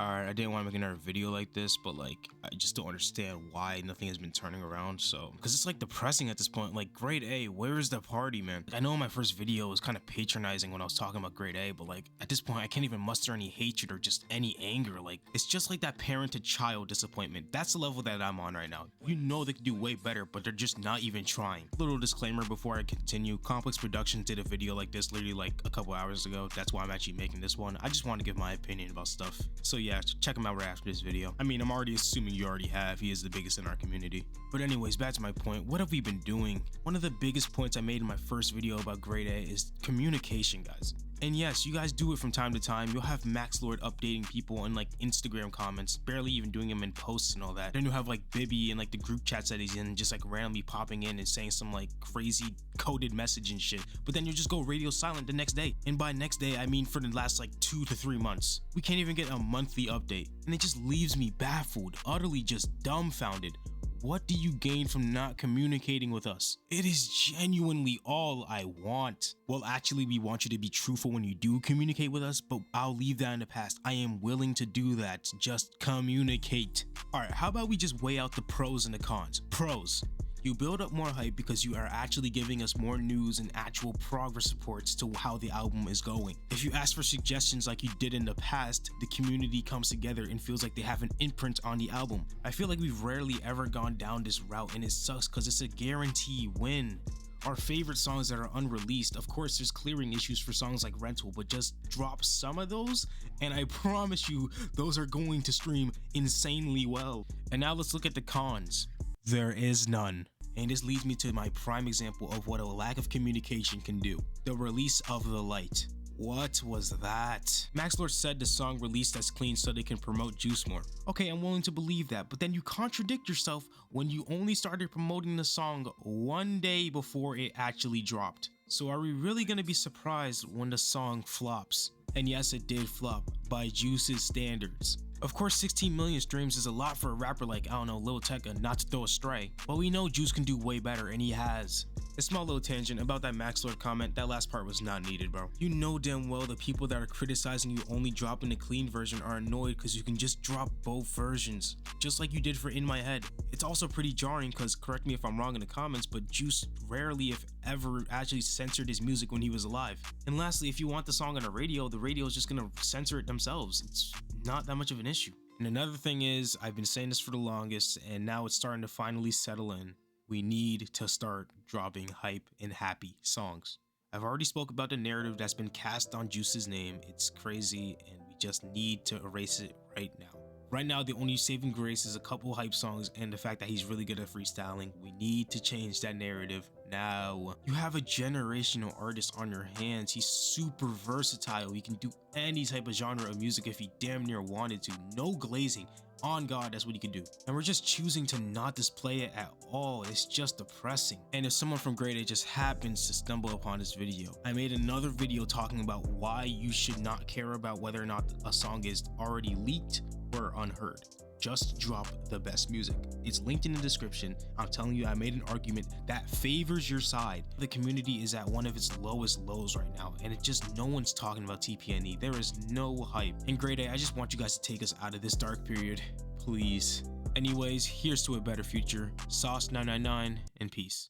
Alright, I didn't want to make another video like this, but like, I just don't understand why nothing has been turning around, so. Because it's like depressing at this point, like, grade A, where is the party, man? Like, I know my first video was kind of patronizing when I was talking about grade A, but like, at this point, I can't even muster any hatred or just any anger. Like, it's just like that parent to child disappointment. That's the level that I'm on right now. You know they could do way better, but they're just not even trying. Little disclaimer before I continue, Complex Productions did a video like this literally like a couple hours ago. That's why I'm actually making this one. I just want to give my opinion about stuff. So yeah, check him out right after this video. I mean, I'm already assuming you already have. He is the biggest in our community. But anyways, back to my point. What have we been doing? One of the biggest points I made in my first video about grade A is communication, guys. And yes, you guys do it from time to time. You'll have Max Lord updating people in like Instagram comments, barely even doing them in posts and all that. Then you'll have like Bibby and like the group chats that he's in, just like randomly popping in and saying some like crazy coded message and shit. But then you'll just go radio silent the next day. And by next day, I mean for the last like 2 to 3 months. We can't even get a monthly update. And it just leaves me baffled, utterly just dumbfounded. What do you gain from not communicating with us? It is genuinely all I want. Well, actually, we want you to be truthful when you do communicate with us, but I'll leave that in the past. I am willing to do that. Just communicate. All right, how about we just weigh out the pros and the cons? Pros. You build up more hype because you are actually giving us more news and actual progress reports to how the album is going. If you ask for suggestions like you did in the past, the community comes together and feels like they have an imprint on the album. I feel like we've rarely ever gone down this route, and it sucks because it's a guarantee win. Our favorite songs that are unreleased, of course there's clearing issues for songs like Rental, but just drop some of those and I promise you those are going to stream insanely well. And now let's look at the cons. There is none. And this leads me to my prime example of what a lack of communication can do. The release of The Light. What was that? Max Lord said the song released as clean so they can promote Juice more. Okay, I'm willing to believe that, but then you contradict yourself when you only started promoting the song 1 day before it actually dropped. So are we really gonna be surprised when the song flops? And yes, it did flop by Juice's standards. Of course, 16 million streams is a lot for a rapper like, I don't know, Lil Tecca, not to throw a stray, but we know Juice can do way better, and he has. A small little tangent about that Max Lord comment, that last part was not needed, bro. You know damn well the people that are criticizing you only dropping the clean version are annoyed because you can just drop both versions, just like you did for In My Head. It's also pretty jarring because, correct me if I'm wrong in the comments, but Juice rarely, if ever, actually censored his music when he was alive. And lastly, if you want the song on the radio is just gonna censor it themselves. It's not that much of an issue. And another thing is, I've been saying this for the longest, and now it's starting to finally settle in. We need to start dropping hype and happy songs. I've already spoke about the narrative that's been cast on Juice's name. It's crazy, and we just need to erase it right now. Right now, the only saving grace is a couple hype songs and the fact that he's really good at freestyling. We need to change that narrative now. You have a generational artist on your hands. He's super versatile. He can do any type of genre of music if he damn near wanted to. No glazing. On God, that's what he can do. And we're just choosing to not display it at all. It's just depressing. And if someone from grade A just happens to stumble upon this video, I made another video talking about why you should not care about whether or not a song is already leaked or unheard. Just drop the best music. It's linked in the description. I'm telling you, I made an argument that favors your side. The community is at one of its lowest lows right now, and it just, no one's talking about TPNE. There is no hype. In grade A, I just want you guys to take us out of this dark period, please. Anyways, here's to a better future. Sauce 999 and peace.